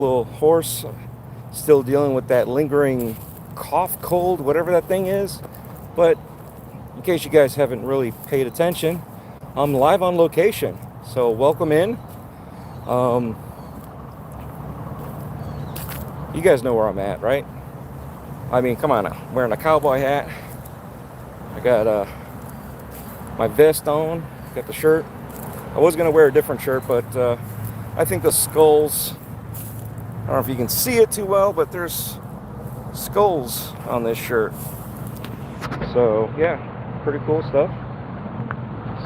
little hoarse, still dealing with that lingering cough, cold, whatever that thing is. But in case you guys haven't really paid attention, I'm live on location. So welcome in. Um, you guys know where I'm at, right? I mean, come on, I'm wearing a cowboy hat. I got my vest on, got the shirt. I was gonna wear a different shirt, but I think the skulls, I don't know if you can see it too well, but there's skulls on this shirt. So yeah, pretty cool stuff.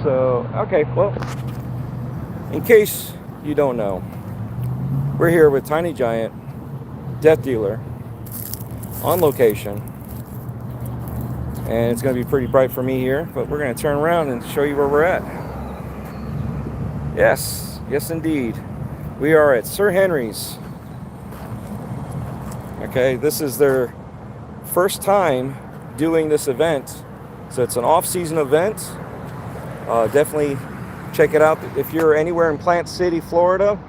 So, okay, well, in case you don't know, we're here with Tiny Giant, Death Dealer, on location. And it's going to be pretty bright for me here, but we're going to turn around and show you where we're at. Yes, yes indeed. We are at Sir Henry's. Okay, this is their first time doing this event. So it's an off-season event. Definitely check it out. If you're anywhere in Plant City, Florida,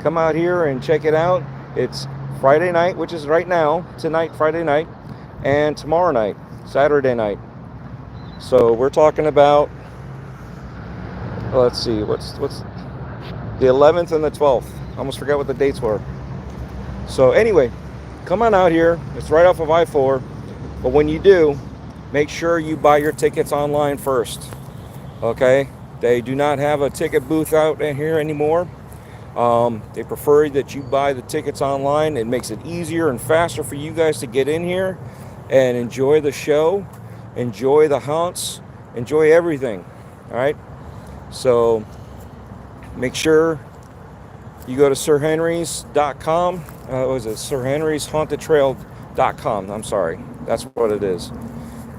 come out here and check it out. It's Friday night, which is right now, tonight, Friday night, and tomorrow night, Saturday night. So we're talking about, let's see, what's the 11th and the 12th. I almost forgot what the dates were. So anyway, come on out here. It's right off of I-4. But when you do, make sure you buy your tickets online first. Okay? They do not have a ticket booth out here anymore. They prefer that you buy the tickets online. It makes it easier and faster for you guys to get in here and enjoy the show, enjoy the haunts, enjoy everything. All right? So make sure you go to SirHenrys.com. What was it? SirHenrysHauntedTrailGhost.com. I'm sorry. That's what it is.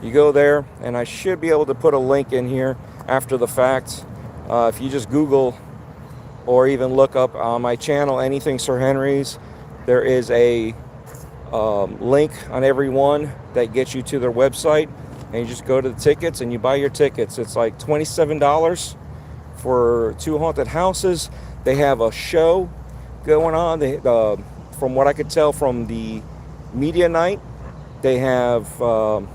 You go there, and I should be able to put a link in here after the fact. If you just Google or even look up on my channel, anything Sir Henry's, there is a link on every one that gets you to their website, and you just go to the tickets and you buy your tickets. It's like $27 for 2 haunted houses. They have a show going on. From what I could tell from the media night, they have a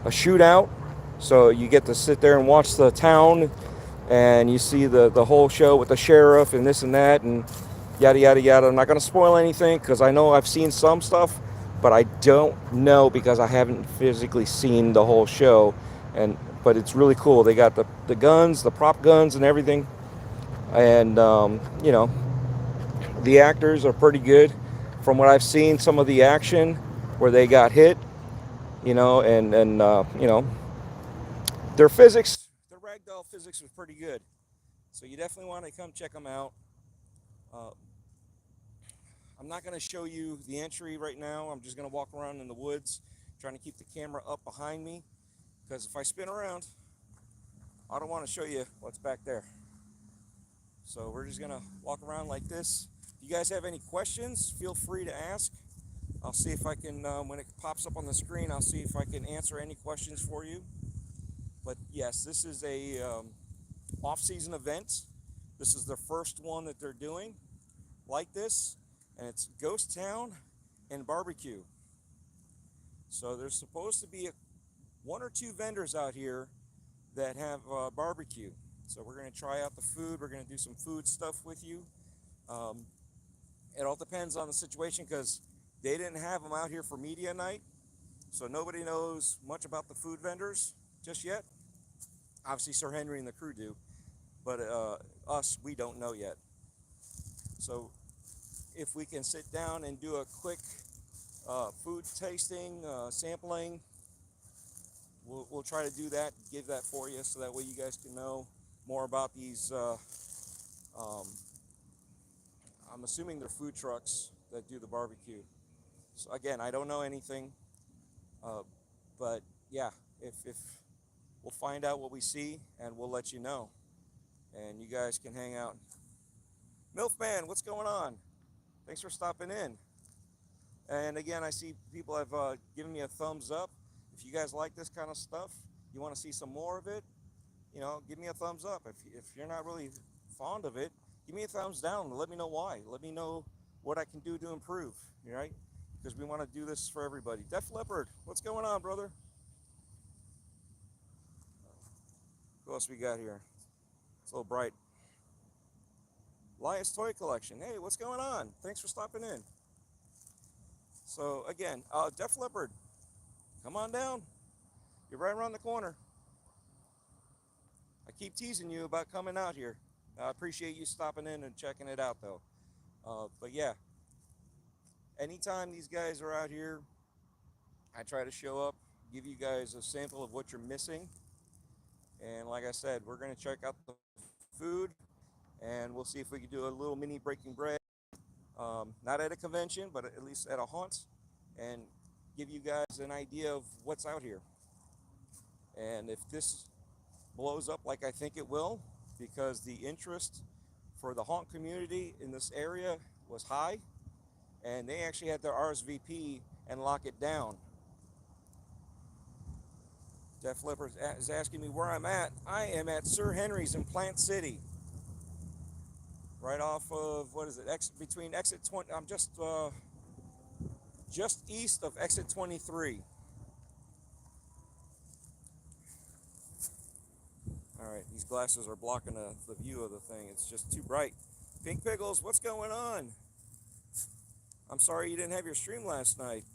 shootout. So you get to sit there and watch the town, and you see the whole show with the sheriff and this and that and yada yada yada. I'm not going to spoil anything because I know I've seen some stuff, but I don't know because I haven't physically seen the whole show. But it's really cool. They got the guns, the prop guns and everything. And, you know, the actors are pretty good. From what I've seen, some of the action where they got hit, you know, and you know, their physics, their ragdoll physics was pretty good. So you definitely want to come check them out. I'm not going to show you the entry right now. I'm just going to walk around in the woods, trying to keep the camera up behind me, because if I spin around, I don't want to show you what's back there. So we're just going to walk around like this. If you guys have any questions, feel free to ask. I'll see if I can, when it pops up on the screen, I'll see if I can answer any questions for you. But yes, this is a off-season event. This is the first one that they're doing like this, and it's Ghost Town and Barbecue. So there's supposed to be 1 or 2 vendors out here that have barbecue. So we're going to try out the food. We're going to do some food stuff with you. It all depends on the situation because they didn't have them out here for media night. So nobody knows much about the food vendors just yet. Obviously Sir Henry and the crew do, but us, we don't know yet. So if we can sit down and do a quick food tasting, sampling, we'll try to do that, give that for you so that way you guys can know more about these. I'm assuming they're food trucks that do the barbecue. So again, I don't know anything, but yeah, if we'll find out what we see and we'll let you know, and you guys can hang out. Milfman, what's going on? Thanks for stopping in. And again, I see people have given me a thumbs up. If you guys like this kind of stuff, you want to see some more of it, you know, give me a thumbs up. If you're not really fond of it, give me a thumbs down and let me know why. Let me know what I can do to improve, right? Because we want to do this for everybody. Def Leopard, what's going on, brother? Who else we got here? It's a little bright. Elias Toy Collection. Hey, what's going on? Thanks for stopping in. So again, Def Leopard, come on down. You're right around the corner. I keep teasing you about coming out here. I appreciate you stopping in and checking it out, though. But yeah, anytime these guys are out here, I try to show up, give you guys a sample of what you're missing. And like I said, we're going to check out the food, and we'll see if we can do a little mini breaking bread. Not at a convention, but at least at a haunt, and give you guys an idea of what's out here. And if this blows up like I think it will, because the interest for the haunt community in this area was high, and they actually had their RSVP and lock it down. Def Leopard is asking me where I'm at. I am at Sir Henry's in Plant City, right off of, what is it, between exit 20. I'm just east of exit 23. All right, these glasses are blocking the view of the thing. It's just too bright. Pink Pickles, what's going on? I'm sorry you didn't have your stream last night.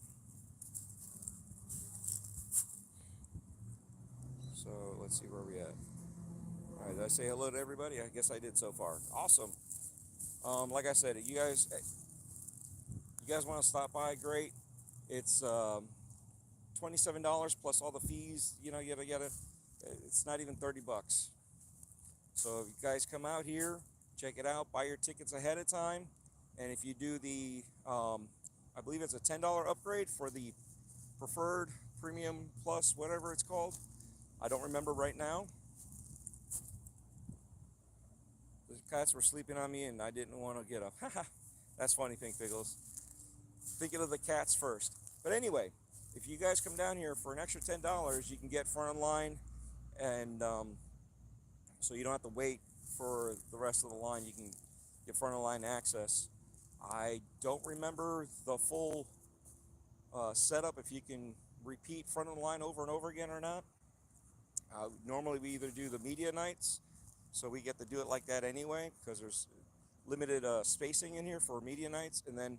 So let's see where we at. All right, did I say hello to everybody? I guess I did so far. Awesome. Like I said, you guys want to stop by? Great. It's $27 plus all the fees. You know, you gotta. It's not even 30 bucks. So if you guys come out here, check it out, buy your tickets ahead of time. And if you do the, I believe it's a $10 upgrade for the preferred premium plus, whatever it's called. I don't remember right now. The cats were sleeping on me and I didn't want to get up. That's funny, Pink Pickles. Thinking of the cats first. But anyway, if you guys come down here for an extra $10, you can get front of line, and so you don't have to wait for the rest of the line. You can get front of line access. I don't remember the full setup, if you can repeat front of the line over and over again or not. Normally we either do the media nights, so we get to do it like that anyway, because there's limited spacing in here for media nights, and then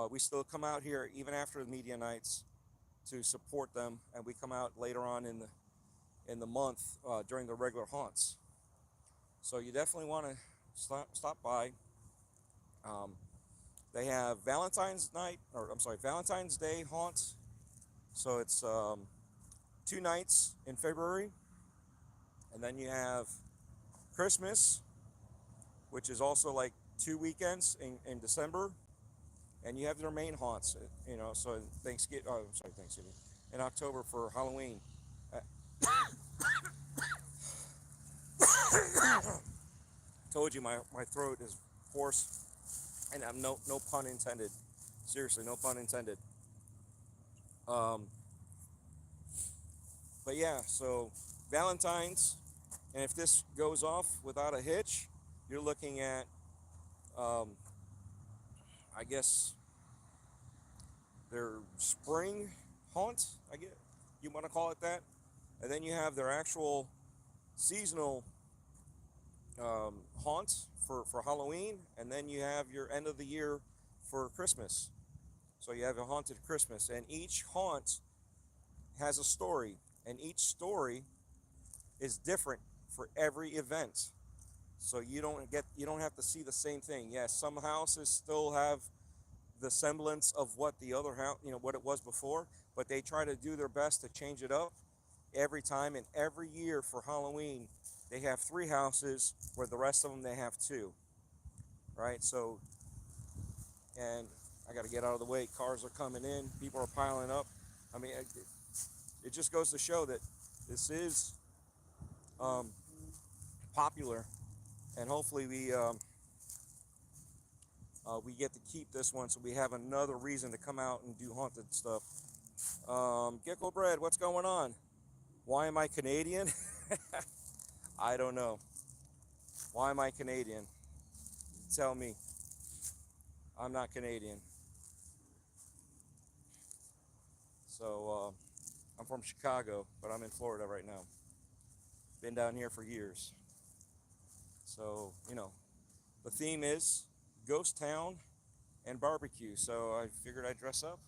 we still come out here even after the media nights to support them, and we come out later on in the month during the regular haunts. So you definitely want to stop by. They have Valentine's Day haunts. So it's 2 nights in February, and then you have Christmas, which is also like 2 weekends in December, and you have their main haunts. You know, so Thanksgiving. In October for Halloween. Told you my throat is hoarse, and I'm no pun intended. Seriously, no pun intended. But yeah, so Valentine's, and if this goes off without a hitch, you're looking at, I guess, their spring haunt, I guess you want to call it that. And then you have their actual seasonal haunt for Halloween, and then you have your end of the year for Christmas. So you have a haunted Christmas, and each haunt has a story, and each story is different for every event. So you don't have to see the same thing. Yes, some houses still have the semblance of what the other house, what it was before, but they try to do their best to change it up every time. And every year for Halloween, they have 3 houses, where the rest of them they have 2, right? So, and I got to get out of the way. Cars are coming in, people are piling up. I mean, it just goes to show that this is popular, and hopefully we get to keep this one, so we have another reason to come out and do haunted stuff. Gecko Bread, what's going on? Why am I Canadian? I don't know. Why am I Canadian? Tell me. I'm not Canadian. So I'm from Chicago, but I'm in Florida right now. Been down here for years. So, you know, the theme is ghost town and barbecue. So I figured I'd dress up.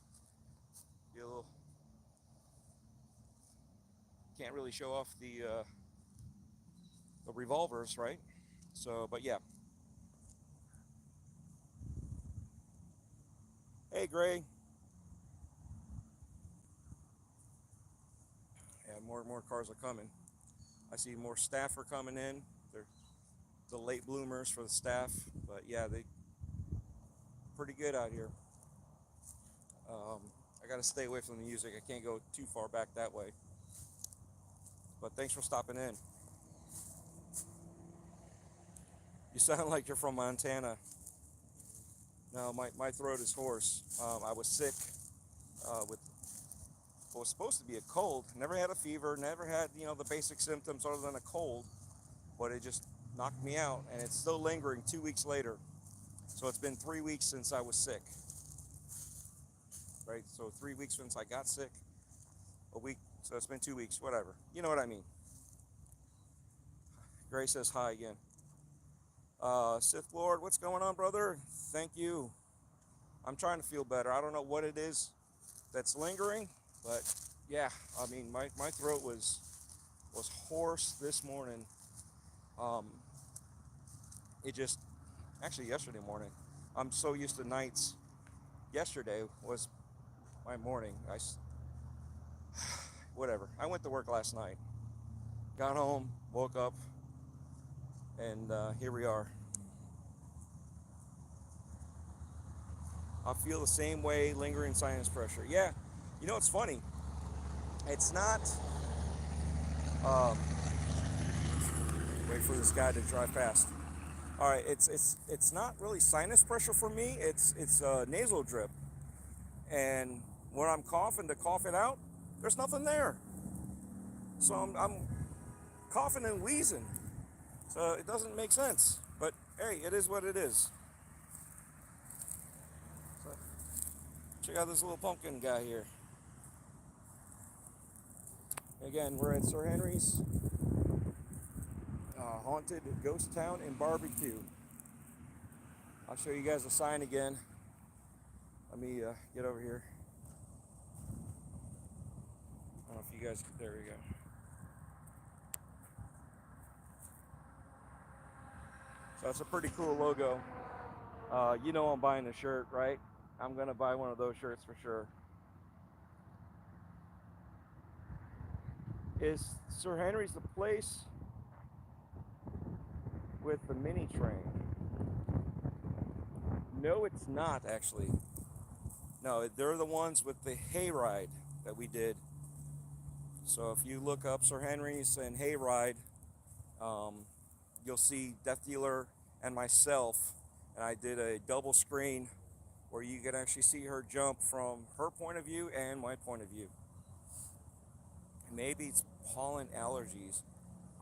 Be a little, can't really show off the revolvers, right? So, but yeah. Hey, Gray. Yeah, more cars are coming. I see more staff are coming in. They're the late bloomers for the staff, but yeah, they pretty good out here. I got to stay away from the music. I can't go too far back that way. But thanks for stopping in. You sound like you're from Montana. No, my throat is hoarse. I was sick with what was supposed to be a cold. Never had a fever, never had, you know, the basic symptoms other than a cold, but it just knocked me out, and it's still lingering 2 weeks later. So it's been 3 weeks since I was sick, right? So 3 weeks since I got sick, a week, so it's been 2 weeks, whatever. You know what I mean. Gray says hi again. Sith Lord, what's going on, brother? Thank you. I'm trying to feel better. I don't know what it is that's lingering, but yeah, I mean, my throat was hoarse this morning. It just, actually yesterday morning, I'm so used to nights. Yesterday was my morning. Whatever. I went to work last night, got home, woke up, and here we are. I feel the same way, lingering sinus pressure. Yeah, you know, it's funny. It's not, wait for this guy to drive past. All right, it's not really sinus pressure for me. It's nasal drip, and when I'm coughing to cough it out, there's nothing there. So I'm coughing and wheezing. So it doesn't make sense. But hey, it is what it is. So check out this little pumpkin guy here. Again, we're at Sir Henry's Haunted Ghost Town and Barbecue. I'll show you guys the sign again. Let me get over here. I don't know if you guys, there we go. So it's a pretty cool logo. You know I'm buying a shirt, right? I'm gonna buy one of those shirts for sure. Is Sir Henry's the place with the mini train? No, it's not actually. No, they're the ones with the hayride that we did. So if you look up Sir Henry's and hayride, you'll see Death Dealer and myself, and I did a double screen where you can actually see her jump from her point of view and my point of view. Maybe it's pollen allergies.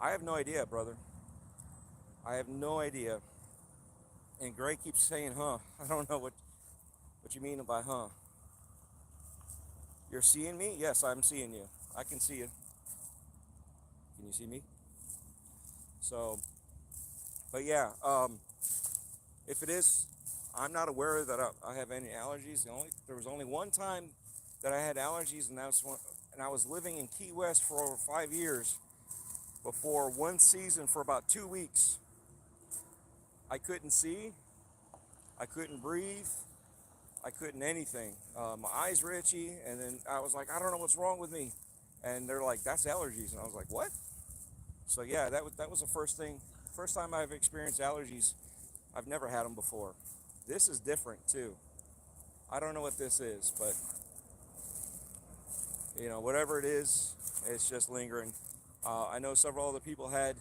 I have no idea, brother. I have no idea. And Gray keeps saying, huh. I don't know what you mean by huh. You're seeing me? Yes, I'm seeing you. I can see you. Can you see me? So, but yeah, if it is, I'm not aware that I have any allergies. There was only one time that I had allergies, and I was living in Key West for over 5 years. Before one season, for about 2 weeks, I couldn't see, I couldn't breathe, I couldn't anything. My eyes were itchy, and then I was like, I don't know what's wrong with me. And they're like, that's allergies. And I was like, what? So yeah, that was the first time I've experienced allergies. I've never had them before. This is different too. I don't know what this is, but you know, whatever it is, it's just lingering. I know several other people had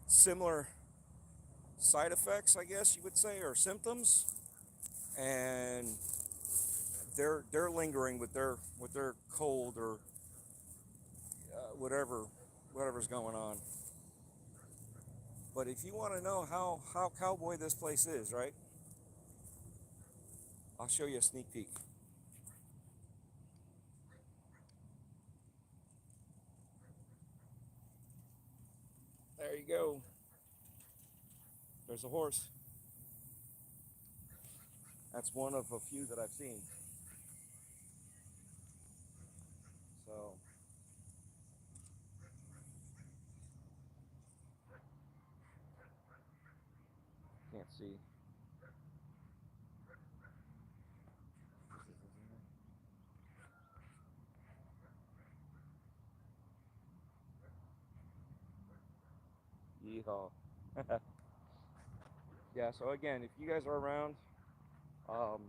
similar side effects, I guess you would say, or symptoms, and they're lingering with their cold or whatever's going on. But if you want to know how cowboy this place is, right? I'll show you a sneak peek. There you go. There's a horse. That's one of a few that I've seen. So can't see. Yeehaw. Yeah, so again, if you guys are around, um,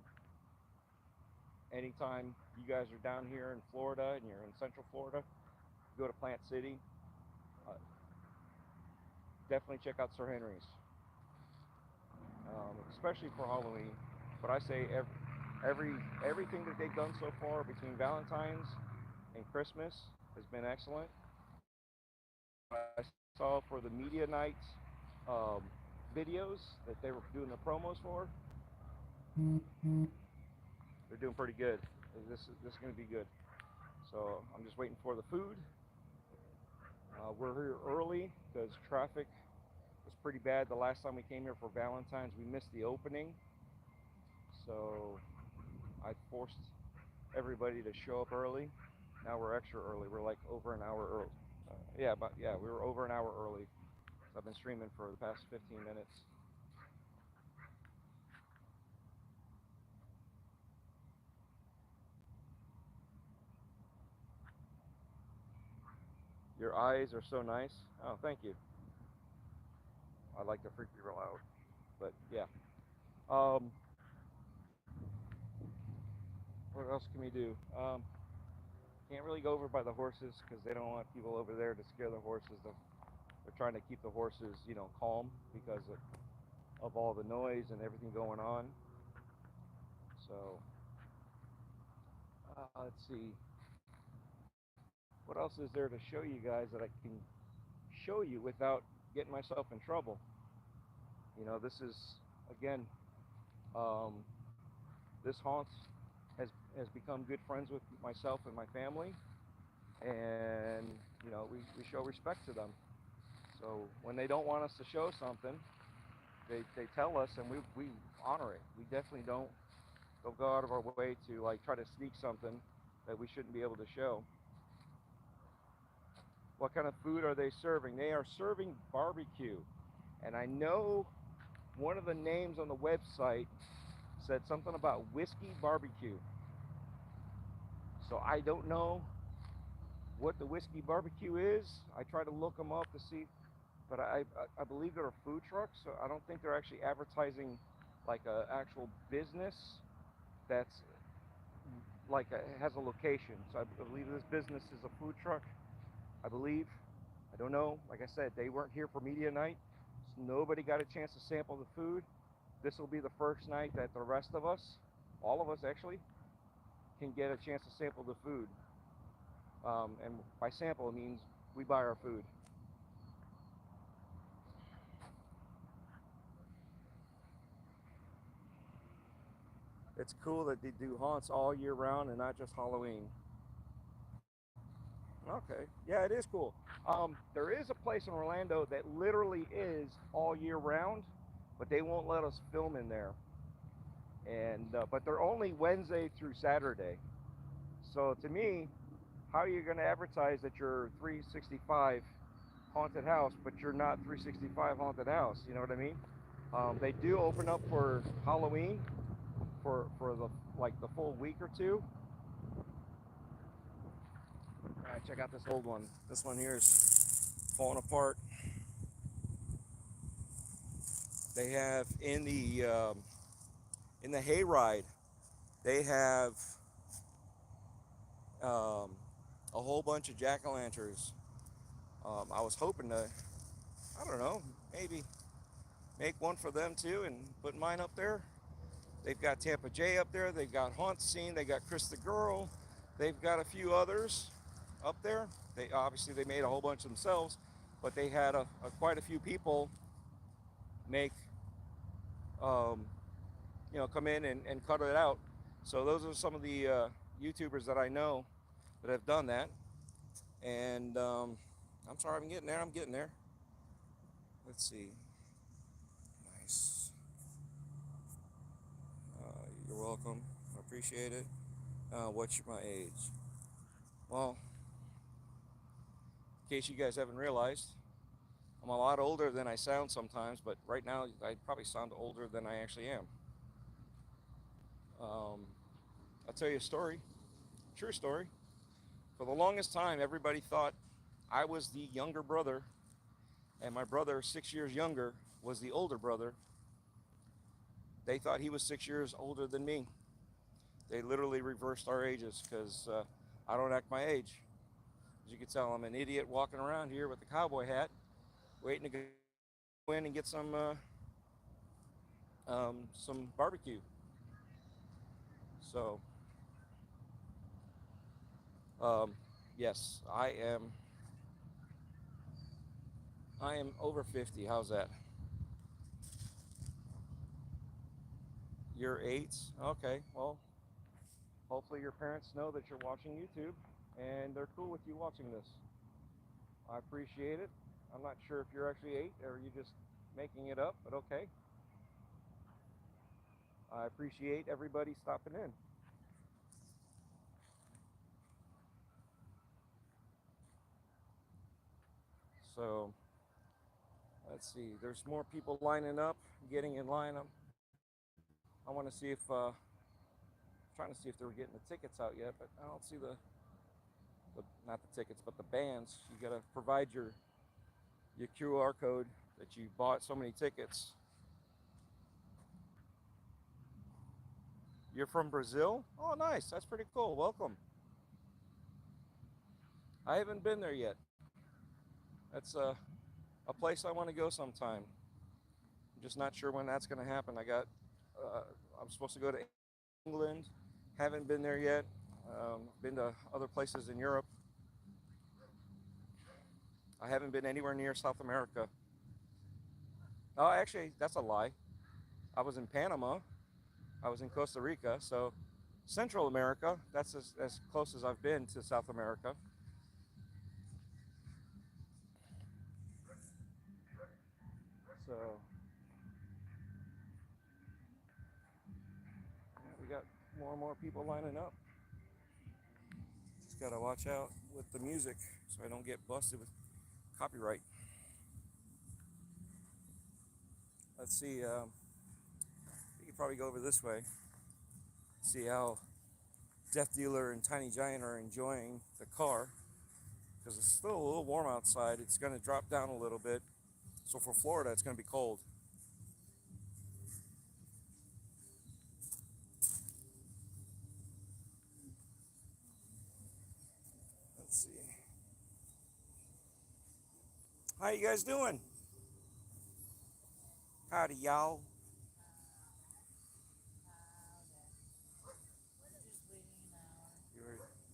anytime you guys are down here in Florida and you're in Central Florida, go to Plant City. Uh, Definitely check out Sir Henry's, especially for Halloween. But I say everything that they've done so far between Valentine's and Christmas has been excellent. I saw for the media night um, videos that they were doing the promos for. They're doing pretty good. This is going to be good. So I'm just waiting for the food. We're here early because traffic was pretty bad the last time we came here for Valentine's. We missed the opening, so I forced everybody to show up early. Now we're extra early. We're like over an hour early. Yeah, we were over an hour early. So I've been streaming for the past 15 minutes. Your eyes are so nice. Oh, thank you. I like to freak you real out, but yeah. Um, what else can we do? Can't really go over by the horses because they don't want people over there to scare the horses. They're trying to keep the horses, calm because of all the noise and everything going on. So let's see. What else is there to show you guys that I can show you without getting myself in trouble? This is again, um, this haunt has become good friends with myself and my family, and we show respect to them. So when they don't want us to show something, they tell us, and we honor it. We definitely don't go out of our way to like try to sneak something that we shouldn't be able to show. What kind of food are they serving? They are serving barbecue, and I know one of the names on the website said something about whiskey barbecue. So I don't know what the whiskey barbecue is. I try to look them up to see, but I believe they're a food truck, so I don't think they're actually advertising like a actual business that's like has a location. So I believe this business is a food truck. I believe. I don't know. Like I said, they weren't here for media night, so nobody got a chance to sample the food. This will be the first night that the rest of us, all of us actually, can get a chance to sample the food. And by sample, it means we buy our food. It's cool that they do haunts all year round and not just Halloween. Okay, yeah, it is cool. There is a place in Orlando that literally is all year round, but they won't let us film in there. And but they're only Wednesday through Saturday. So to me, how are you going to advertise that you're 365 haunted house, but you're not 365 haunted house? You know what I mean? They do open up for Halloween for the full week or two. All right, check out this old one. This one here is falling apart. They have in the hayride, they have a whole bunch of jack-o'-lanterns. I was hoping to, I don't know, maybe make one for them too and put mine up there. They've got Tampa J up there. They've got Haunt Scene. They got Chris the Girl. They've got a few others up there. They obviously they made a whole bunch themselves, but they had quite a few people make come in and cut it out. So those are some of the YouTubers that I know that have done that. And I'm sorry, I'm getting there. I'm getting there. Let's see. Nice. You're welcome. I appreciate it. What's my age? Well, in case you guys haven't realized, I'm a lot older than I sound sometimes, but right now I probably sound older than I actually am. I'll tell you a story, true story. For the longest time, everybody thought I was the younger brother, and my brother, 6 years younger, was the older brother. They thought he was 6 years older than me. They literally reversed our ages because I don't act my age. As you can tell, I'm an idiot walking around here with the cowboy hat, waiting to go in and get some barbecue. So, yes, I am over 50. How's that? You're 8? Okay, well, hopefully your parents know that you're watching YouTube and they're cool with you watching this. I appreciate it. I'm not sure if you're actually 8 or you're just making it up, but okay. I appreciate everybody stopping in. So, let's see. There's more people lining up, getting in line. I want to see if, trying to see if they were getting the tickets out yet, but I don't see not the tickets, but the bands. You got to provide your QR code that you bought so many tickets. You're from Brazil? Oh, nice. That's pretty cool. Welcome. I haven't been there yet. That's a place I want to go sometime. I'm just not sure when that's going to happen. I'm supposed to go to England. Haven't been there yet. Been to other places in Europe. I haven't been anywhere near South America. Oh, actually, that's a lie. I was in Panama. I was in Costa Rica. So Central America, that's as close as I've been to South America. So yeah, we got more and more people lining up. Just gotta watch out with the music so I don't get busted with copyright. Let's see, we could probably go over this way. See how Death Dealer and Tiny Giant are enjoying the car, because it's still a little warm outside. It's gonna drop down a little bit. So for Florida, it's gonna be cold. Let's see. How you guys doing? Howdy, y'all.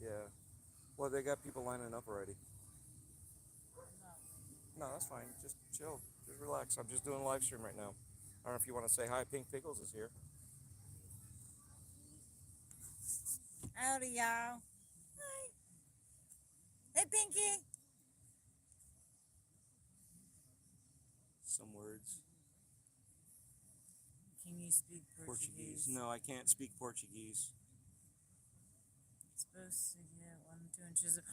Yeah. Well, they got people lining up already. No, that's fine. Just chill. Just relax. I'm just doing a live stream right now. I don't know if you want to say hi. Pink Pickles is here. Howdy, y'all. Hi. Hey, Pinky. Some words. Can you speak Portuguese? No, I can't speak Portuguese. It's supposed to get 1 to 2 inches of...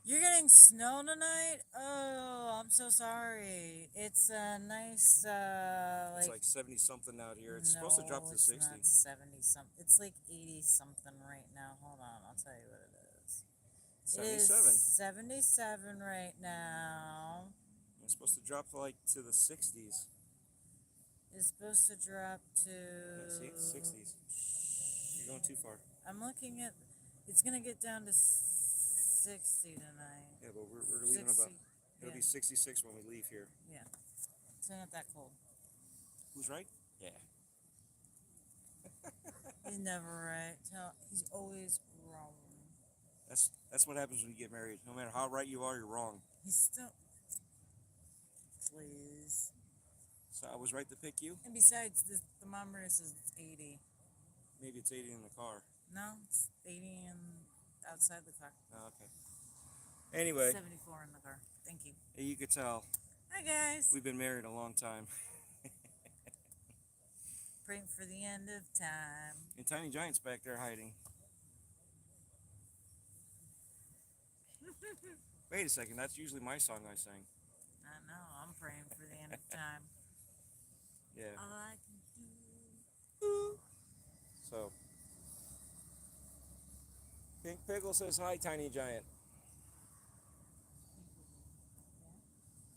You're getting snow tonight? Oh, I'm so sorry. It's a nice, It's like 70 something out here. It's supposed to drop to 60. It's not 70 something. It's like 80 something right now. Hold on, I'll tell you what it is. 77. It is 77 right now. It's supposed to drop to the 60s. It's supposed to drop to... Yeah, see, 60s. You're going too far. I'm looking at... It's going to get down to 60 tonight. Yeah, but we're leaving 60, it'll be 66 when we leave here. Yeah. It's not that cold. Who's right? Yeah. He's never right. He's always wrong. That's what happens when you get married. No matter how right you are, you're wrong. He's still... Please. So I was right to pick you? And besides, the thermometer says it's 80. Maybe it's 80 in the car. No, it's 80 outside the car. Oh, okay. Anyway. 74 in the car. Thank you. You could tell. Hi, guys. We've been married a long time. Praying for the end of time. And Tiny Giant's back there hiding. Wait a second, that's usually my song I sing. I know, I'm praying for the end of time. Yeah. All I can do. So, Pink Pickle says hi, Tiny Giant.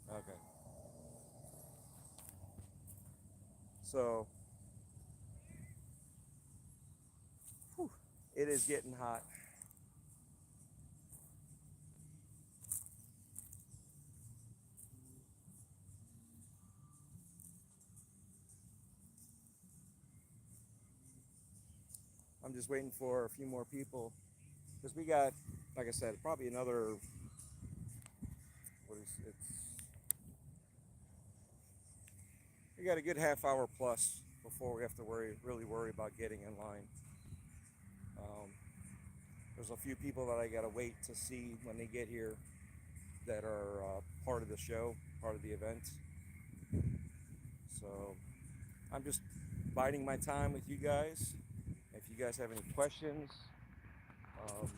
Okay. So, whew, it is getting hot. I'm just waiting for a few more people because we got, like I said, probably another, we got a good half hour plus before we have to really worry about getting in line. There's a few people that I gotta wait to see when they get here that are part of the show, part of the event. So I'm just biding my time with you guys. If you guys have any questions, let's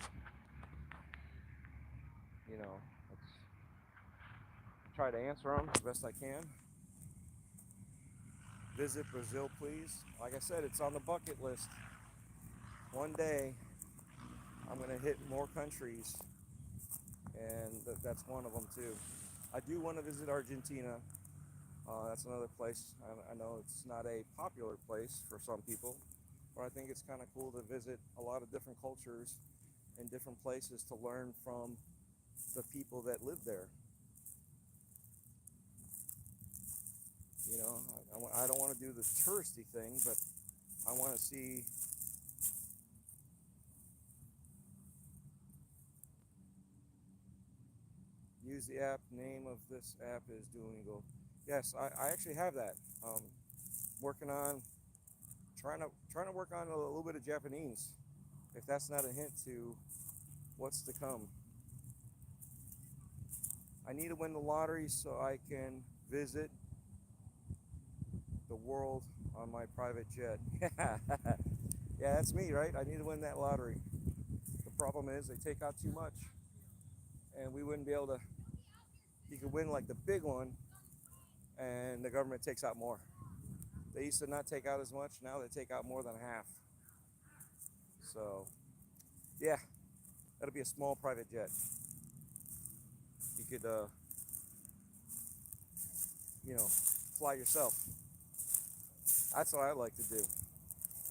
try to answer them as best I can. Visit Brazil, please. Like I said, it's on the bucket list. One day, I'm going to hit more countries, and that's one of them too. I do want to visit Argentina. That's another place. I know it's not a popular place for some people, but I think it's kind of cool to visit a lot of different cultures and different places to learn from the people that live there. I don't want to do the touristy thing, but I want to see use the app. Name of this app is Duolingo. Yes, I actually have that. Working on trying to work on a little bit of Japanese, if that's not a hint to what's to come. I need to win the lottery so I can visit the world on my private jet. Yeah, that's me, right? I need to win that lottery. The problem is they take out too much, and we wouldn't be able to. You could win like the big one, and the government takes out more. They used to not take out as much. Now they take out more than half. So, yeah, that'll be a small private jet. You could, fly yourself. That's what I like to do.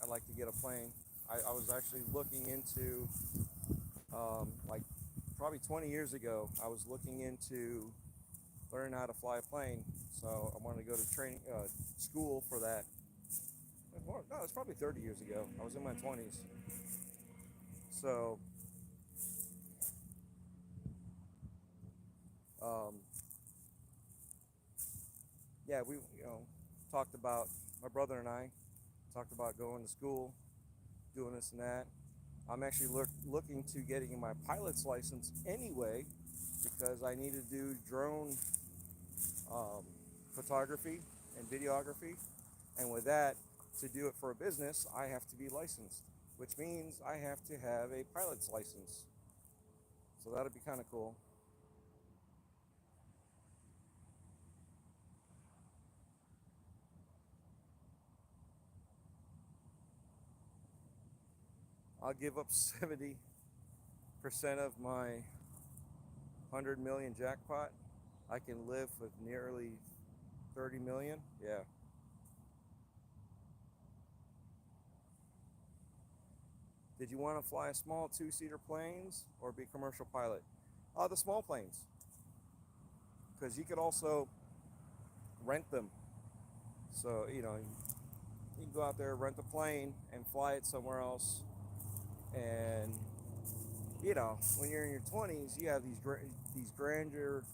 I like to get a plane. I was actually looking into, like probably 20 years ago, I was looking into learning how to fly a plane. So I wanted to go to training school for that. No, it's probably 30 years ago. I was in my 20s. So, yeah, we talked about, my brother and I talked about going to school, doing this and that. I'm actually looking to getting my pilot's license anyway, because I need to do drone photography and videography, and with that, to do it for a business, I have to be licensed, which means I have to have a pilot's license. So that'll be kind of cool. I'll give up 70% of my 100 million jackpot. I can live with nearly 30 million. Yeah. Did you want to fly a small 2-seater planes or be a commercial pilot? The small planes. Because you could also rent them. So, you can go out there, rent a plane, and fly it somewhere else. And, when you're in your 20s, you have these grandeur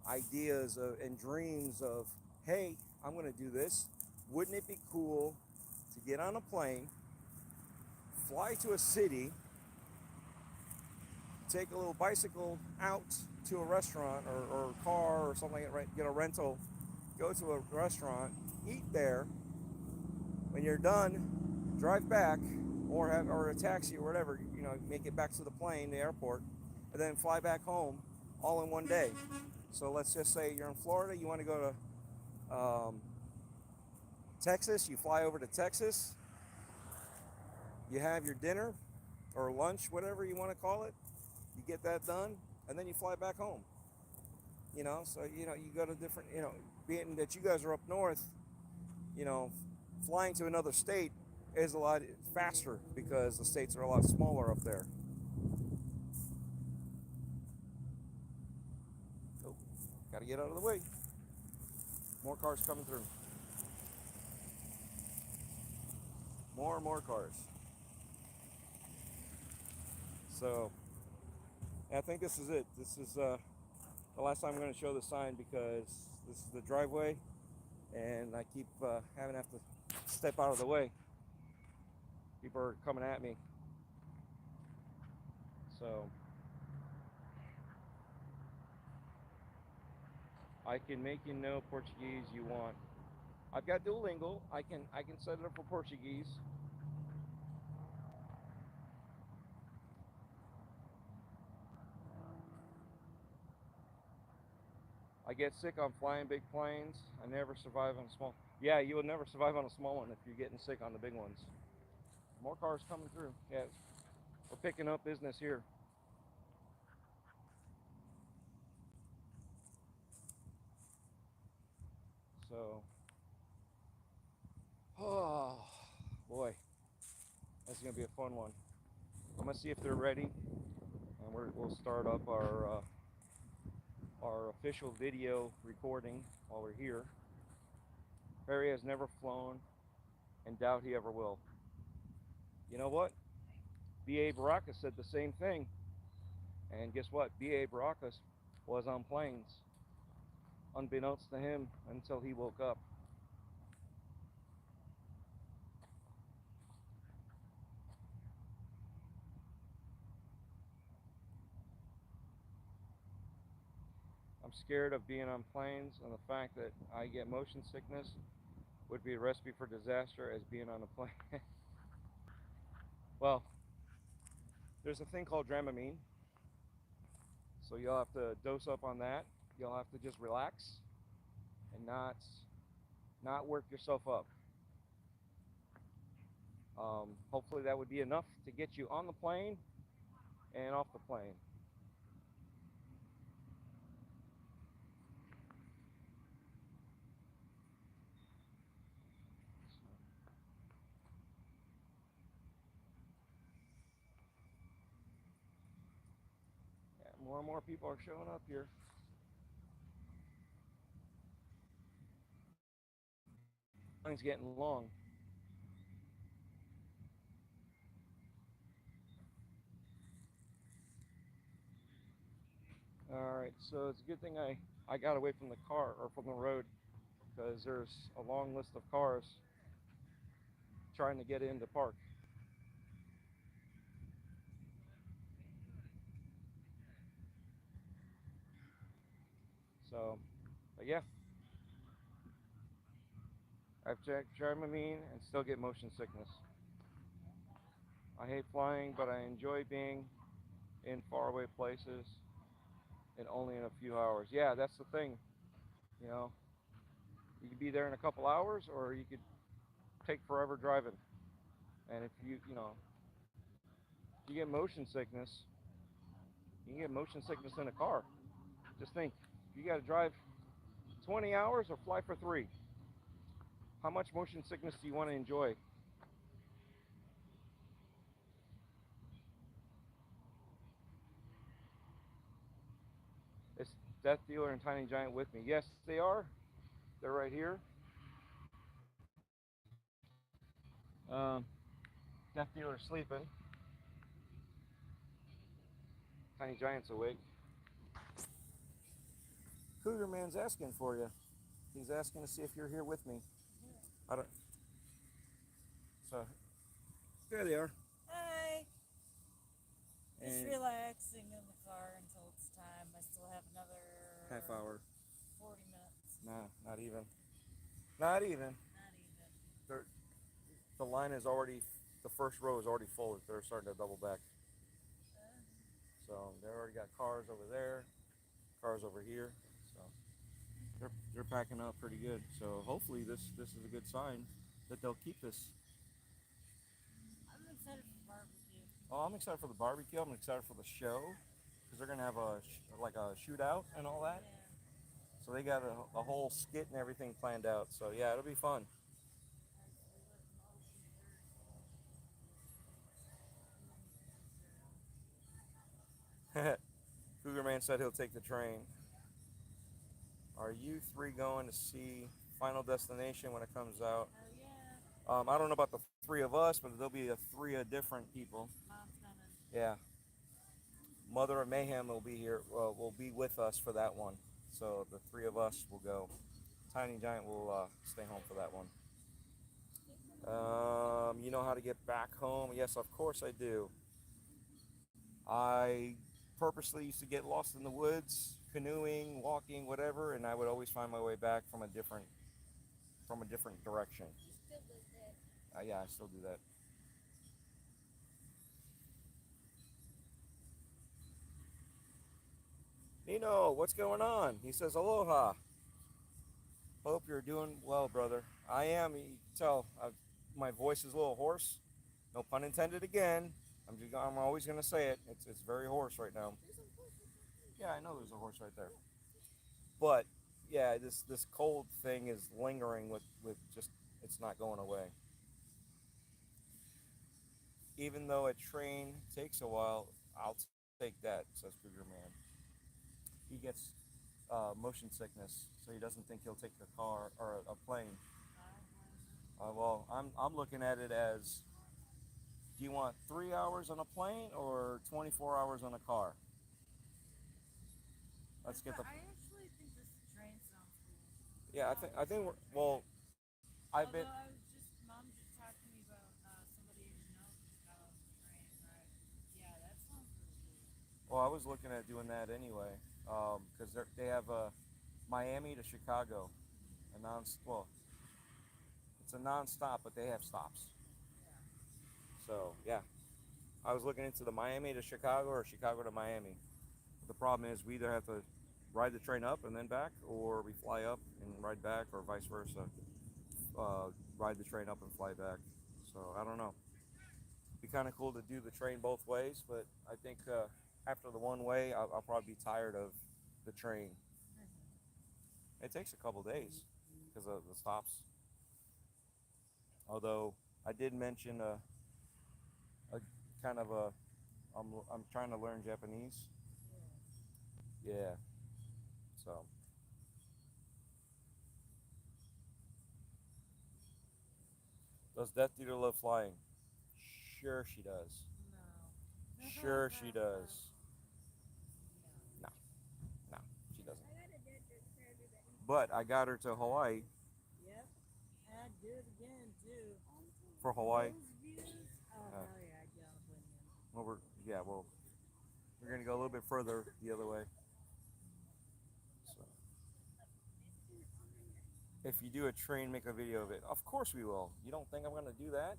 ideas and dreams of, hey, I'm going to do this. Wouldn't it be cool to get on a plane, fly to a city, take a little bicycle out to a restaurant or a car or something like that, right? Get a rental, go to a restaurant, eat there. When you're done, drive back or a taxi or whatever, you know, make it back to the plane, the airport, and then fly back home all in one day. So let's just say you're in Florida, you want to go to Texas, you fly over to Texas, you have your dinner or lunch, whatever you want to call it, you get that done, and then you fly back home. You know, so, you know, you go to different, you know, being that you guys are up north, you know, flying to another state is a lot faster because the states are a lot smaller up there. Oh, gotta get out of the way. More cars coming through. More and more cars. So, I think this is it. This is the last time I'm going to show the sign because this is the driveway and I keep having to have to step out of the way. People are coming at me. So, I can make you know Portuguese you want. I've got Duolingo. I can set it up for Portuguese. I get sick on flying big planes. I never survive on small. Yeah, you will never survive on a small one if you're getting sick on the big ones. More cars coming through. Yeah, we're picking up business here. So, oh boy, that's gonna be a fun one. I'm gonna see if they're ready, and we'll start up our official video recording while we're here. Harry has never flown and doubt he ever will. You know what? B.A. Baracus said the same thing. And guess what? B.A. Baracus was on planes, unbeknownst to him until he woke up. I'm scared of being on planes, and the fact that I get motion sickness would be a recipe for disaster as being on a plane. Well, there's a thing called Dramamine, so you'll have to dose up on that. You'll have to just relax and not work yourself up. Hopefully that would be enough to get you on the plane and off the plane. Yeah, more and more people are showing up here. Line's getting long. Alright, so it's a good thing I got away from the car or from the road, because there's a long list of cars trying to get in to park. So, but yeah, I've checked Dramamine and still get motion sickness. I hate flying, but I enjoy being in faraway places and only in a few hours. Yeah, that's the thing. You know, you could be there in a couple hours, or you could take forever driving. And if you get motion sickness, you can get motion sickness in a car. Just think, you got to drive 20 hours or fly for 3. How much motion sickness do you want to enjoy? Is Death Dealer and Tiny Giant with me? Yes, they are. They're right here. Death Dealer's sleeping. Tiny Giant's awake. Cougar Man's asking for you. He's asking to see if you're here with me. I don't. So, there they are. Hi. Just And relaxing in the car until it's time. I still have another half hour. 40 minutes. Nah, not even. Not even. Not even. The line is already, the first row is already full. They're starting to double back. So they already got cars over there, cars over here. So they're packing up pretty good. So hopefully this is a good sign that they'll keep this. I'm excited for barbecue. Oh, I'm excited for the barbecue. I'm excited for the show because they're gonna have like a shootout and all that. Yeah. So they got a whole skit and everything planned out. So yeah, it'll be fun. Cougar Man said he'll take the train. Are you three going to see Final Destination when it comes out? Oh yeah. I don't know about the three of us, but there'll be three of different people. Mom's coming. Yeah. Mother of Mayhem will be here. Will be with us for that one. So the three of us will go. Tiny Giant will stay home for that one. You know how to get back home? Yes, of course I do. I purposely used to get lost in the woods, canoeing, walking, whatever, and I would always find my way back from a different direction. You still do that. Yeah, I still do that. Nino, what's going on? He says aloha. Hope you're doing well, brother. I am. You can tell my voice is a little hoarse. No pun intended again. I'm always gonna say it. It's very hoarse right now. Yeah, I know there's a horse right there. But yeah, this cold thing is lingering with just, it's not going away. Even though a train takes a while, I'll take that, says Cougar Man. He gets motion sickness, so he doesn't think he'll take a car or a plane. Well, I'm looking at it as, do you want 3 hours on a plane or 24 hours on a car? Let's get the. I actually think this train sounds cool. Yeah, I think we're, well, I've been. Mom just talked to me about somebody who knows about the train ride. Yeah, that sounds really cool. Well, I was looking at doing that anyway, because they have Miami to Chicago, it's a non-stop, but they have stops. Yeah. So yeah, I was looking into the Miami to Chicago or Chicago to Miami. The problem is we either have to ride the train up and then back, or we fly up and ride back, or vice versa. Ride the train up and fly back. So I don't know. It'd be kind of cool to do the train both ways, but I think after the one way, I'll probably be tired of the train. It takes a couple days because of the stops. Although I did mention I'm trying to learn Japanese. Yeah. So. Does Death Eater love flying? Sure she does. No. Sure she does. No, she doesn't. I got a dead joke for everybody. But I got her to Hawaii Yep. I'd do it again too. for Hawaii. Those views? Oh hell yeah, I'd get on a plane again. Well, we're gonna go a little bit further the other way. So, if you do a train, make a video of it. Of course we will. You don't think I'm gonna do that?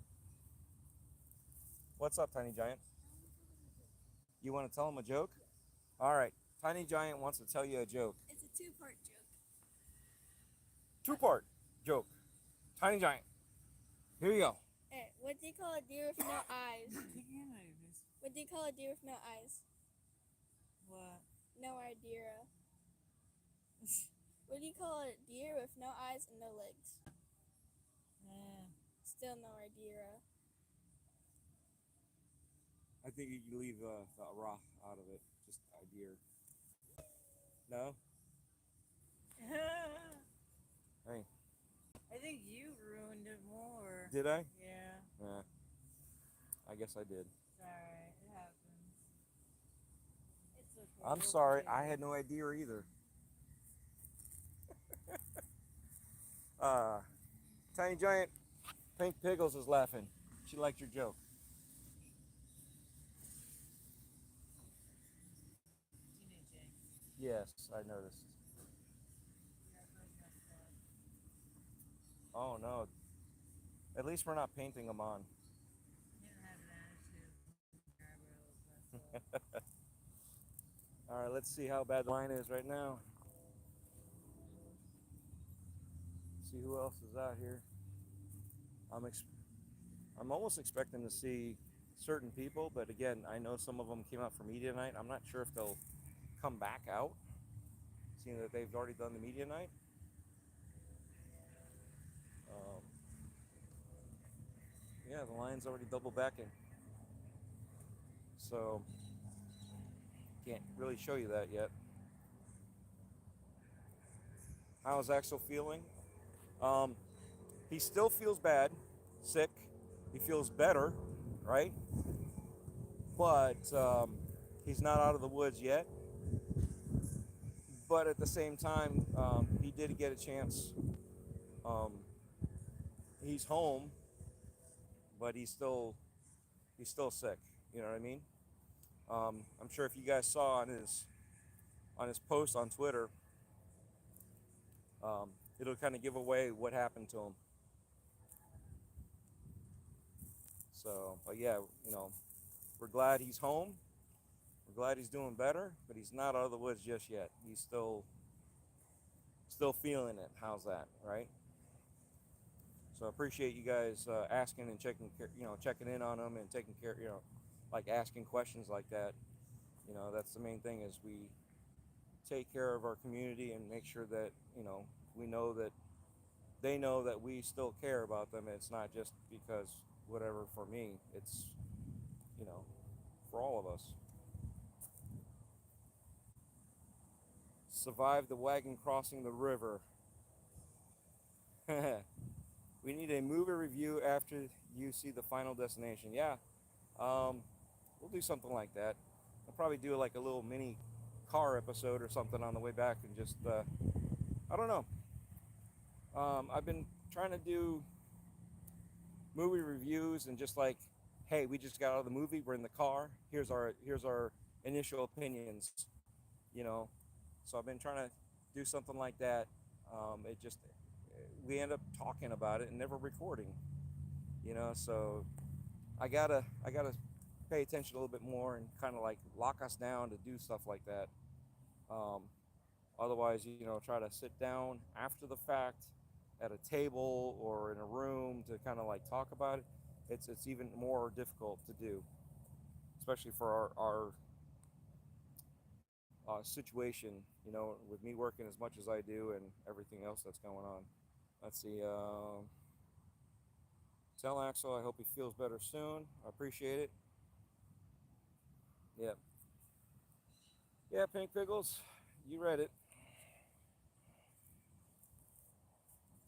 What's up, Tiny Giant? You want to tell him a joke? All right. Tiny Giant wants to tell you a joke. It's a two-part joke. Two-part joke. Tiny Giant. Here you go. Alright, what do you call a deer with no eyes? Take your hand out of your face. What do you call a deer with no eyes? What? No idea. What do you call a deer with no eyes and no legs? Still no idea. I think you can leave the raw out of it. Just idea. No? Hey. I think you ruined it more. Did I? Yeah. I guess I did. Sorry, it happens. It's okay. I'm we'll sorry. forgive I you. had no idea either. Tiny Giant Pink Pickles is laughing. She liked your joke. Yes, I noticed. Oh no. At least we're not painting them on. All right, let's see how bad the line is right now. See who else is out here. I'm almost expecting to see certain people, but again, I know some of them came out for media night. I'm not sure if they'll come back out, seeing that they've already done the media night. Yeah, the line's already double backing, so can't really show you that yet. How's Axel feeling? He still feels bad, sick. He feels better, right? But he's not out of the woods yet. But at the same time, he did get a chance. He's home, but he's still sick. You know what I mean? I'm sure if you guys saw on his post on Twitter, it'll kind of give away what happened to him. So, but yeah, we're glad he's home. We're glad he's doing better, but he's not out of the woods just yet. He's still feeling it. How's that, right? So I appreciate you guys asking and checking in on him and taking care, like asking questions like that. That's the main thing, is we take care of our community and make sure that, we know that they know that we still care about them. It's not just because whatever for me, it's, for all of us. Survive the wagon crossing the river. We need a movie review after you see the Final Destination. Yeah, we'll do something like that. I'll probably do like a little mini car episode or something on the way back, and just, I don't know. I've been trying to do movie reviews and just like, hey, we just got out of the movie, we're in the car, here's our initial opinions, So I've been trying to do something like that. We end up talking about it and never recording, so I gotta pay attention a little bit more and kind of like lock us down to do stuff like that. Otherwise, try to sit down after the fact at a table or in a room to kind of like talk about it. It's even more difficult to do, especially for our situation, with me working as much as I do and everything else that's going on. Let's see. Tell Axel I hope he feels better soon. I appreciate it. Yeah. Yeah, Pink Pickles, you read it.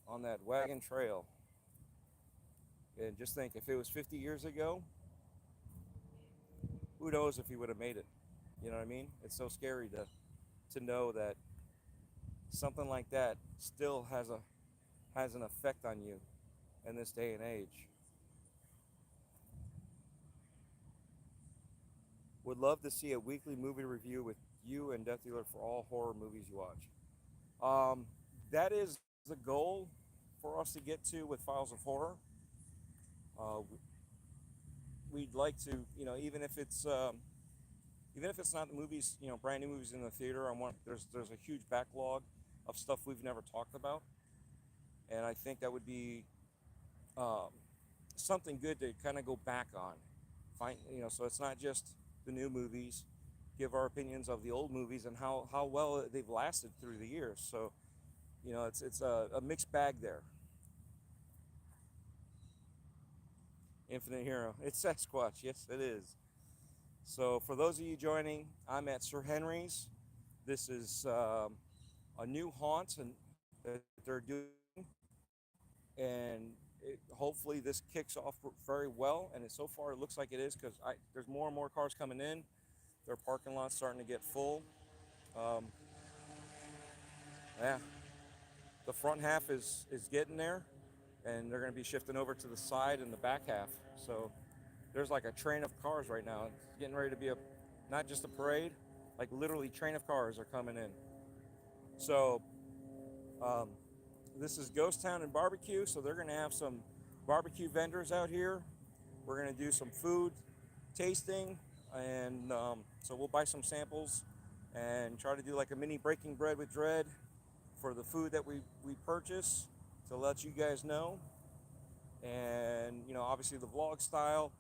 On that wagon trail. And just think, if it was 50 years ago, who knows if he would have made it? You know what I mean? It's so scary to know that something like that still has an effect on you in this day and age. Would love to see a weekly movie review with you and Death Dealer for all horror movies you watch. That is the goal for us to get to with Files of Horror. We'd like to, even if it's not the movies, brand new movies in the theater. There's a huge backlog of stuff we've never talked about, and I think that would be something good to kind of go back on. So it's not just the new movies. Give our opinions of the old movies and how well they've lasted through the years. So, it's a mixed bag there. Infinite Hero. It's Sasquatch. Yes, it is. So for those of you joining, I'm at Sir Henry's. This is a new haunt that they're doing, and hopefully this kicks off very well. And so far it looks like it is, because there's more and more cars coming in. Their parking lot's starting to get full. Yeah. The front half is getting there, and they're going to be shifting over to the side and the back half. So there's like a train of cars right now. It's getting ready to be not just a parade, like literally train of cars are coming in. So um, this is Ghost Town and Barbecue, so they're going to have some barbecue vendors out here. We're going to do some food tasting, and so we'll buy some samples and try to do like a mini breaking bread with Dread for the food that we purchase to let you guys know. And obviously the vlog style,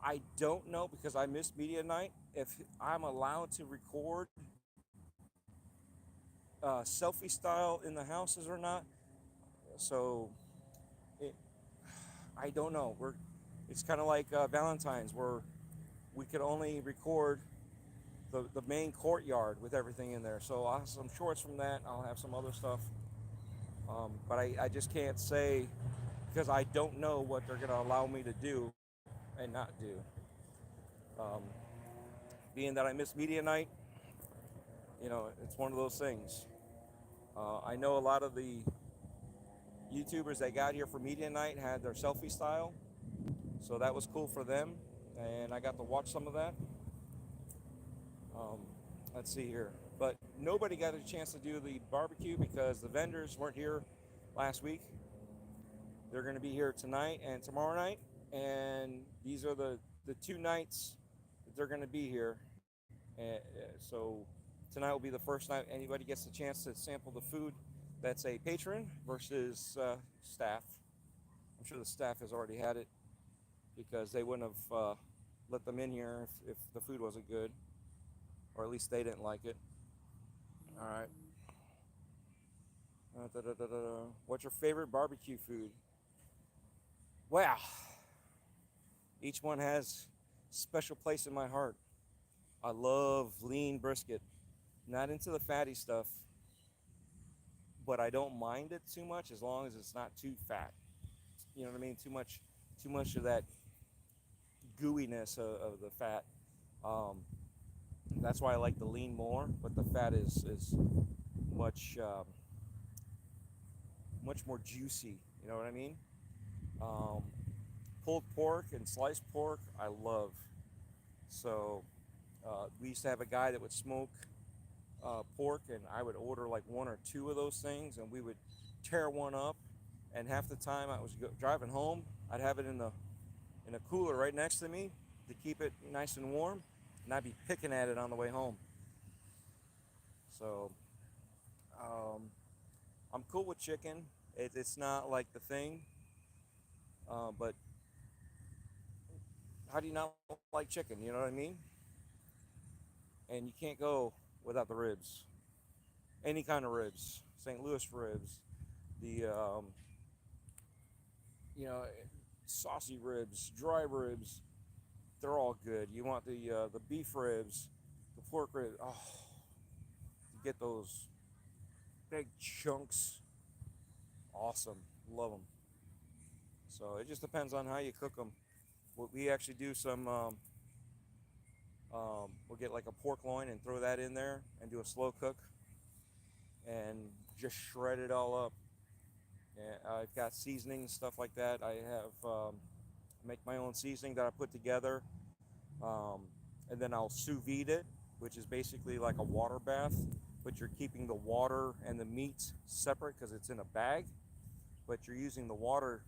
I don't know, because I missed media night, if I'm allowed to record selfie style in the houses or not. So I don't know. It's kind of like Valentine's, where we could only record the main courtyard with everything in there. So I'll have some shorts from that. I'll have some other stuff. But I just can't say, because I don't know what they're going to allow me to do and not do. Being that I missed media night, it's one of those things. I know a lot of the YouTubers that got here for media night had their selfie style, so that was cool for them, and I got to watch some of that. Let's see here, but nobody got a chance to do the barbecue because the vendors weren't here last week. They're going to be here tonight and tomorrow night, and these are the 2 nights that they're going to be here. And so tonight will be the first night anybody gets the chance to sample the food that's a patron versus staff. I'm sure the staff has already had it, because they wouldn't have let them in here if the food wasn't good, or at least they didn't like it. All right. What's your favorite barbecue food? Wow. Each one has a special place in my heart. I love lean brisket. Not into the fatty stuff, but I don't mind it too much as long as it's not too fat. You know what I mean? Too much of that gooiness of the fat. That's why I like the lean more, but the fat is much much more juicy. You know what I mean? Pulled pork and sliced pork, I love. So we used to have a guy that would smoke pork, and I would order like 1 or 2 of those things, and we would tear one up. And half the time I was driving home, I'd have it in a cooler right next to me to keep it nice and warm, and I'd be picking at it on the way home. So I'm cool with chicken. It's not like the thing, but how do you not like chicken? You know what I mean? And you can't go without the ribs. Any kind of ribs, St. Louis ribs, the saucy ribs, dry ribs, they're all good. You want the beef ribs, the pork ribs. Oh, you get those big chunks. Awesome, love them. So it just depends on how you cook them. We actually do some. We'll get like a pork loin and throw that in there and do a slow cook and just shred it all up. And I've got seasoning and stuff like that. I have make my own seasoning that I put together, and then I'll sous vide it, which is basically like a water bath, but you're keeping the water and the meat separate because it's in a bag, but you're using the water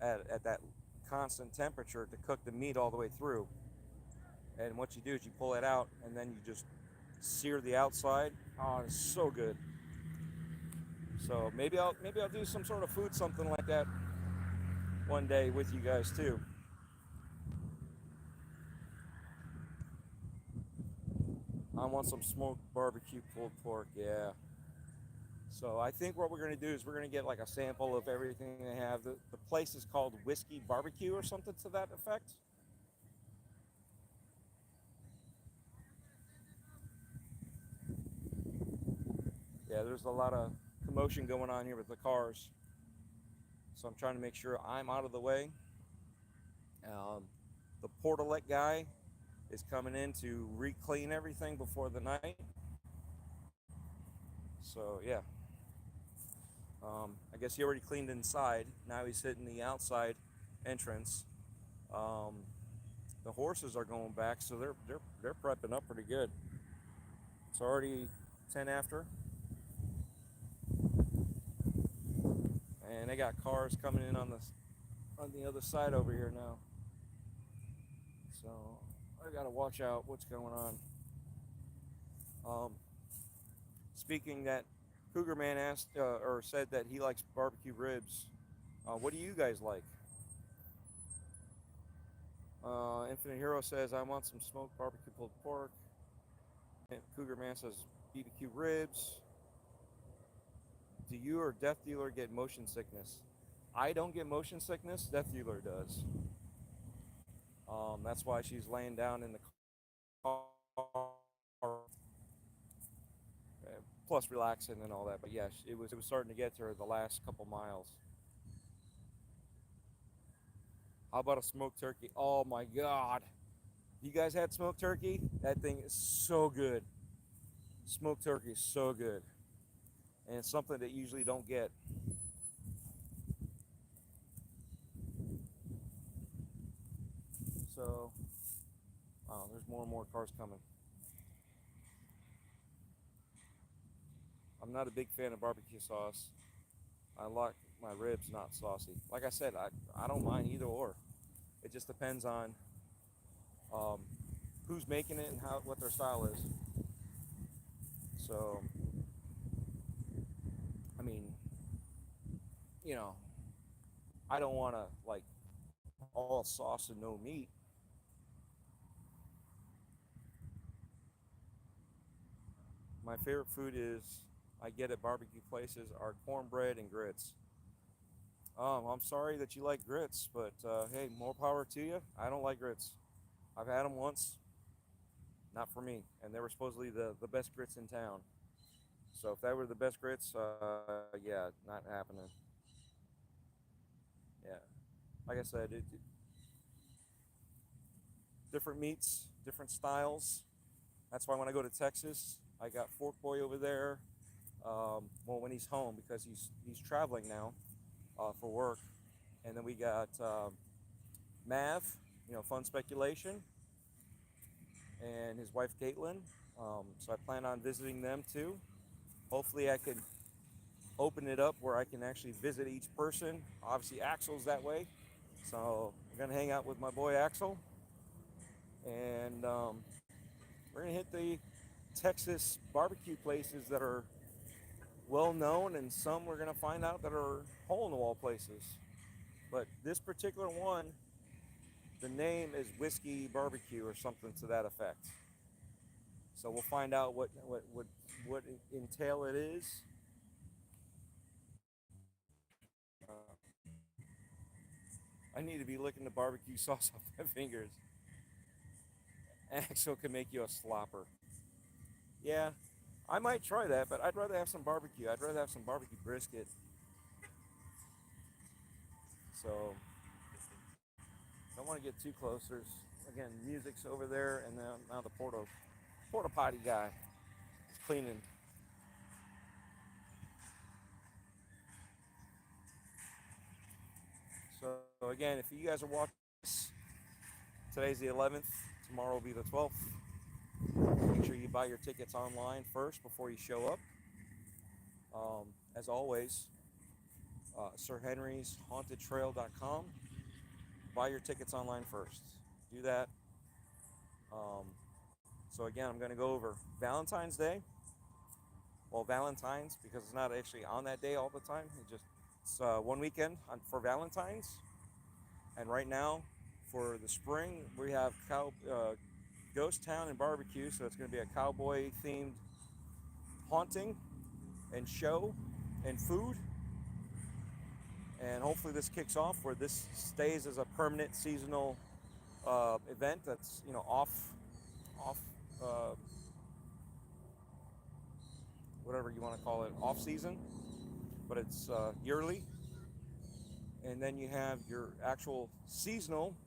at that constant temperature to cook the meat all the way through. And what you do is you pull it out, and then you just sear the outside. Oh, it's so good. So maybe I'll do some sort of food, something like that one day with you guys too. I want some smoked barbecue pulled pork, yeah. So I think what we're gonna do is we're gonna get like a sample of everything they have. The place is called Whiskey Barbecue or something to that effect. Yeah, there's a lot of commotion going on here with the cars. So I'm trying to make sure I'm out of the way. The portalette guy is coming in to re-clean everything before the night. So yeah. I guess he already cleaned inside. Now he's hitting the outside entrance. The horses are going back, so they're prepping up pretty good. It's already 10 after, and they got cars coming in on the other side over here now. So I gotta watch out what's going on. Speaking that, Cougar Man asked or said that he likes barbecue ribs. What do you guys like? Infinite Hero says, I want some smoked barbecue pulled pork. And Cougar Man says BBQ ribs. Do you or Death Dealer get motion sickness? I don't get motion sickness. Death Dealer does. That's why she's laying down in the car. Plus relaxing and all that. But yeah, it was starting to get to her the last couple miles. How about a smoked turkey? Oh my God. You guys had smoked turkey? That thing is so good. Smoked turkey is so good. And it's something that you usually don't get. So, oh, there's more and more cars coming. I'm not a big fan of barbecue sauce. I like my ribs not saucy. Like I said, I don't mind either or. It just depends on who's making it and what their style is. So, I mean, you know, I don't want to like all sauce and no meat. My favorite food I get at barbecue places are cornbread and grits. I'm sorry that you like grits, but hey, more power to you. I don't like grits. I've had them once, not for me, and they were supposedly the best grits in town. So if that were the best grits, yeah, not happening. Yeah, like I said, different meats, different styles. That's why when I go to Texas, I got Fork Boy over there. Well, when he's home, because he's traveling now for work, and then we got Mav, Fun Speculation, and his wife Caitlin. So I plan on visiting them too. Hopefully, I can open it up where I can actually visit each person. Obviously, Axel's that way, so I'm gonna hang out with my boy Axel, and we're gonna hit the Texas barbecue places that are well known, and some we're gonna find out that are hole in the wall places. But this particular one, the name is Whiskey Barbecue or something to that effect. So we'll find out what entail it is. I need to be licking the barbecue sauce off my fingers. Axel can make you a slopper. Yeah, I might try that, but I'd rather have some barbecue. I'd rather have some barbecue brisket. So, don't want to get too close. There's, again, music's over there, and now the porta potty guy is cleaning. So again, if you guys are watching this, today's the 11th, tomorrow will be the 12th. Make sure you buy your tickets online first before you show up. As always, SirHenrysHauntedTrailGhost.com. Buy your tickets online first. Do that. So again, I'm going to go over Valentine's Day. Well, Valentine's, because it's not actually on that day all the time. It's one weekend for Valentine's. And right now, for the spring, we have Ghost Town and Barbecue. So it's going to be a cowboy-themed haunting and show and food. And hopefully this kicks off where this stays as a permanent seasonal event that's off whatever you want to call it, off season, but it's yearly. And then you have your actual seasonal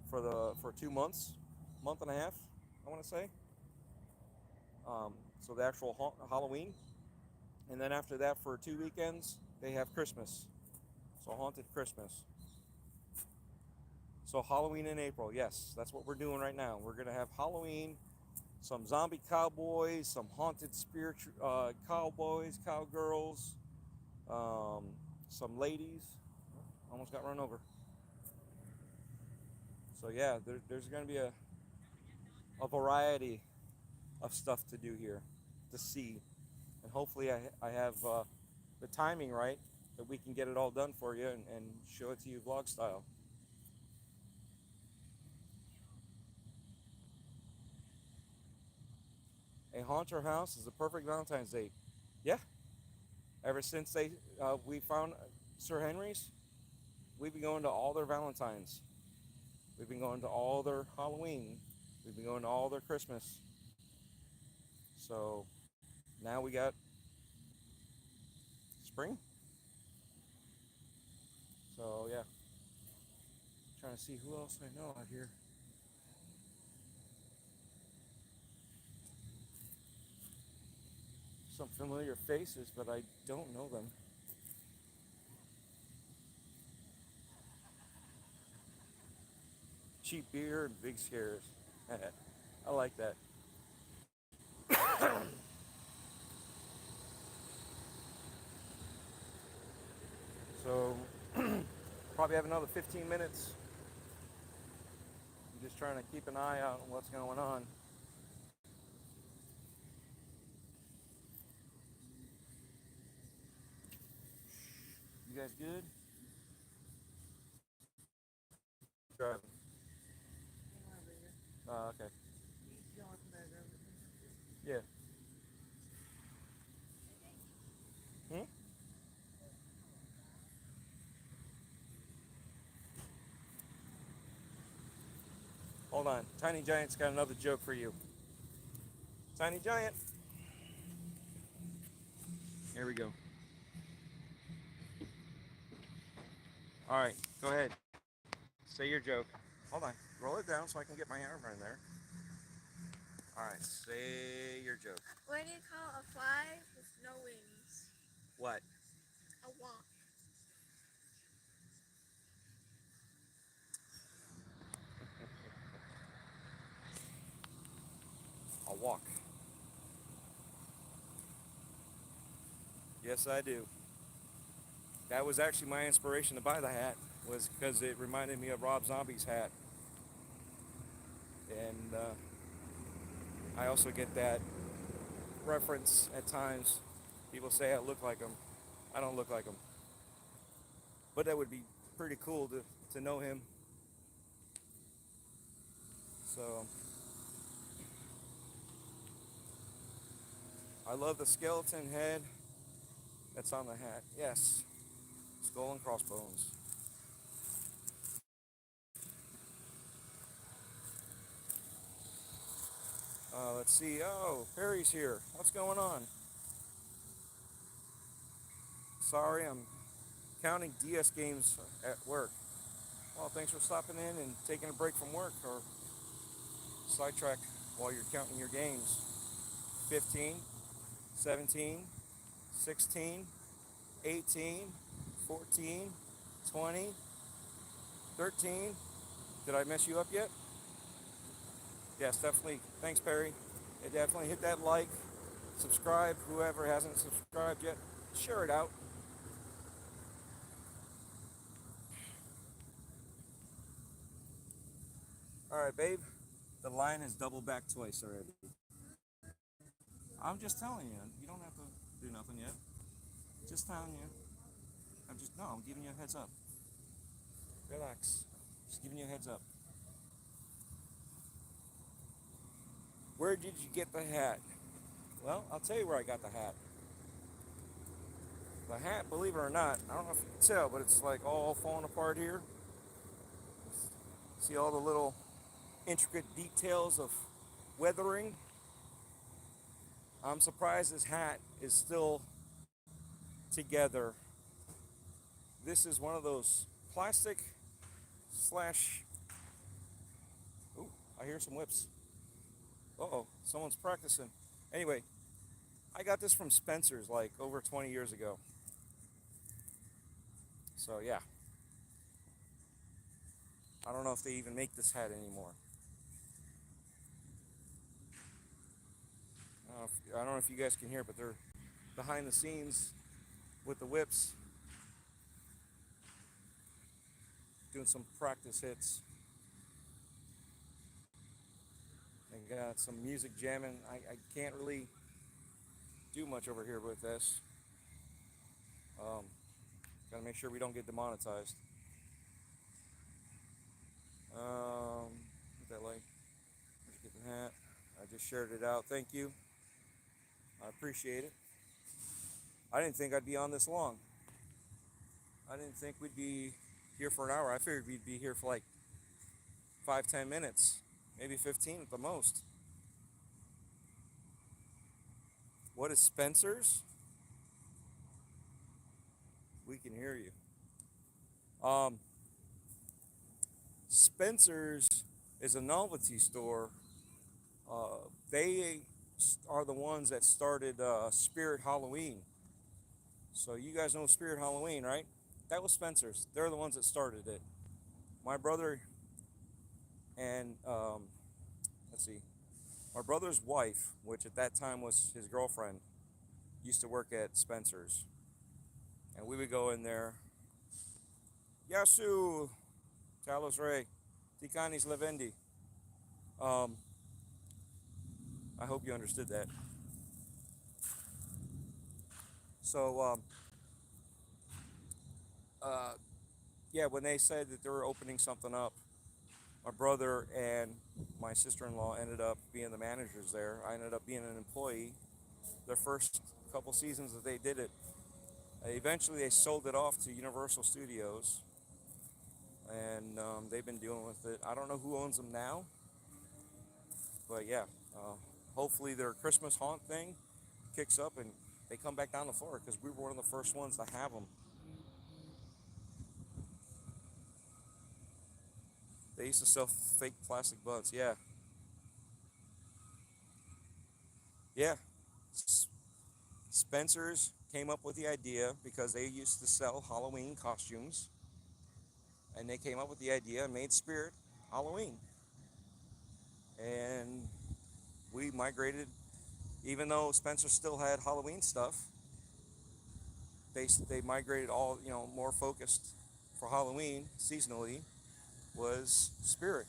for 2 months, month and a half, I want to say. So the actual Halloween, And then after that, for 2 weekends, they have Christmas. So Haunted Christmas. So Halloween in April, yes, that's what we're doing right now. We're gonna have Halloween, some zombie cowboys, some haunted spiritual cowboys, cowgirls, some ladies. Almost got run over. So yeah, there's gonna be a variety of stuff to do here, to see, and hopefully I have the timing right that we can get it all done for you and show it to you vlog style. A haunted house is the perfect Valentine's date. Yeah, ever since we found Sir Henry's, we've been going to all their Valentines. We've been going to all their Halloween. We've been going to all their Christmas. So now we got spring. So yeah, trying to see who else I know out here. Some familiar faces, but I don't know them. Cheap beer and big scares. I like that. So probably have another 15 minutes. I'm just trying to keep an eye out on what's going on. You guys good? Driving. Okay. Yeah. Hmm? Hold on. Tiny Giant's got another joke for you. Tiny Giant. Here we go. All right, go ahead. Say your joke. Hold on. Roll it down so I can get my arm in there. All right, say your joke. What do you call a fly with no wings? What? A wasp. A walk. Yes, I do. That was actually my inspiration to buy the hat, was because it reminded me of Rob Zombie's hat. And I also get that reference at times. People say I look like him. I don't look like him. But that would be pretty cool to know him. So I love the skeleton head that's on the hat. Yes. Skull and crossbones. Let's see. Oh, Perry's here. What's going on? Sorry, I'm counting DS games at work. Well, thanks for stopping in and taking a break from work, or sidetrack while you're counting your games. 15, 17, 16, 18, 14, 20, 13. Did I mess you up yet? Yes, definitely. Thanks, Perry. And definitely hit that like, subscribe. Whoever hasn't subscribed yet, share it out. All right, babe. The line has doubled back twice already. I'm just telling you. You don't have to do nothing yet. Just telling you. I'm giving you a heads up. Relax. Just giving you a heads up. Where did you get the hat? Well, I'll tell you where I got the hat. The hat, believe it or not, I don't know if you can tell, but it's like all falling apart here. See all the little intricate details of weathering? I'm surprised this hat is still together. This is one of those plastic slash... Ooh, I hear some whips. Uh-oh, someone's practicing. Anyway, I got this from Spencer's like over 20 years ago. So yeah. I don't know if they even make this hat anymore. I don't know if you guys can hear, but they're behind the scenes with the whips doing some practice hits. They got some music jamming. I can't really do much over here with this. Gotta make sure we don't get demonetized. Hit that like. Let's get the hat. I just shared it out. Thank you. I appreciate it. I didn't think I'd be on this long. I didn't think we'd be here for an hour. I figured we'd be here for like 5-10 minutes, maybe 15 at the most. What is Spencer's? We can hear you. Spencer's is a novelty store. They are the ones that started Spirit Halloween. So you guys know Spirit Halloween, right? That was Spencer's. They're the ones that started it. My brother and let's see, my brother's wife, which at that time was his girlfriend, used to work at Spencer's, and we would go in there. Yasu, Talos Ray, Tikanis Levendi. I hope you understood that. So, yeah, when they said that they were opening something up, my brother and my sister-in-law ended up being the managers there. I ended up being an employee. The first couple seasons that they did it, eventually they sold it off to Universal Studios, and they've been dealing with it. I don't know who owns them now, but yeah, hopefully their Christmas haunt thing kicks up and they come back down to Florida, because we were one of the first ones to have them. They used to sell fake plastic butts. Yeah. Yeah. Spencer's came up with the idea because they used to sell Halloween costumes, and they came up with the idea and made Spirit Halloween. And we migrated, even though Spencer still had Halloween stuff, they migrated all, more focused for Halloween seasonally was Spirit.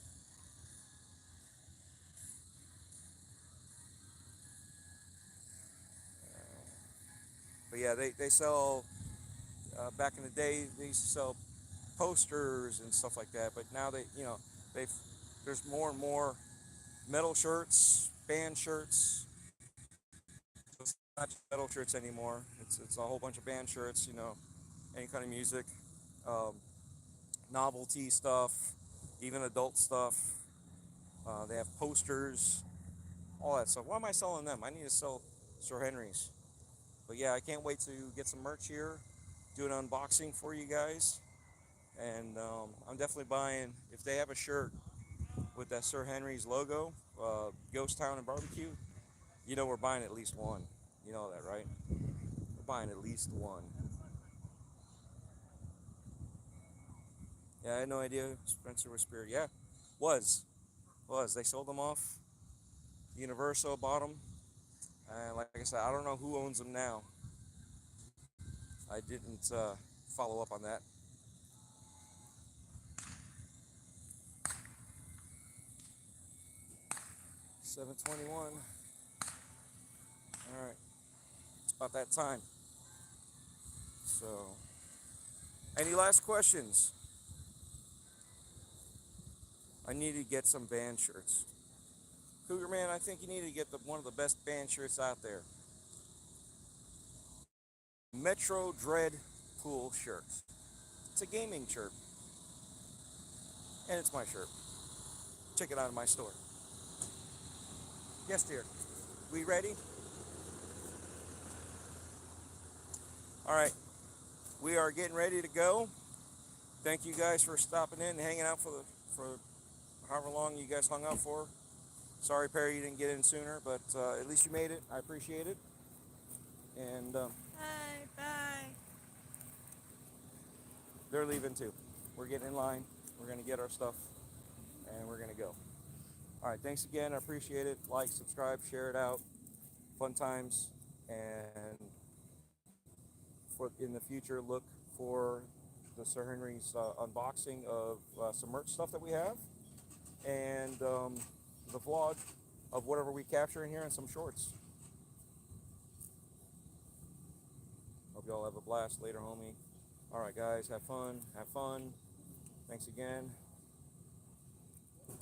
But yeah, they sell, back in the day, they used to sell posters and stuff like that. But now there's more and more metal shirts, band shirts. So it's not just metal shirts anymore. It's a whole bunch of band shirts, any kind of music, novelty stuff, even adult stuff. They have posters, all that stuff. Why am I selling them? I need to sell Sir Henry's. But yeah, I can't wait to get some merch here, do an unboxing for you guys. And I'm definitely buying, if they have a shirt with that Sir Henry's logo, Ghost Town and Barbecue, we're buying at least one. You know that, right? We're buying at least one. Yeah, I had no idea Spencer was Spirit. Yeah, was. They sold them off. Universal bought them. And like I said, I don't know who owns them now. I didn't follow up on that. $7:21. All right, it's about that time. So, any last questions? I need to get some band shirts. Cougar Man, I think you need to get one of the best band shirts out there. Metro DREADPOOL shirt. It's a gaming shirt. And it's my shirt. Check it out in my store. Yes, dear. We ready? All right. We are getting ready to go. Thank you guys for stopping in and hanging out for however long you guys hung out for. Sorry, Perry, you didn't get in sooner, but at least you made it. I appreciate it. And Bye. Bye. they're leaving too. We're getting in line. We're going to get our stuff, and we're going to go. All right, thanks again. I appreciate it. Like, subscribe, share it out. Fun times. And for in the future, look for the Sir Henry's unboxing of some merch stuff that we have, and the vlog of whatever we capture in here, and some shorts. Hope y'all have a blast later, homie. All right, guys, have fun. Have fun. Thanks again.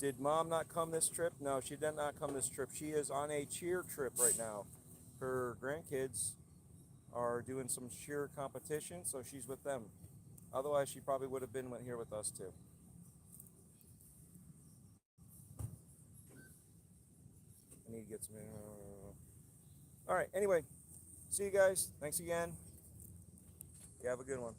Did Mom not come this trip? No, she did not come this trip. She is on a cheer trip right now. Her grandkids are doing some cheer competition, so she's with them. Otherwise, she probably would have been here with us too. I need to get some. All right. Anyway, see you guys. Thanks again. You have a good one.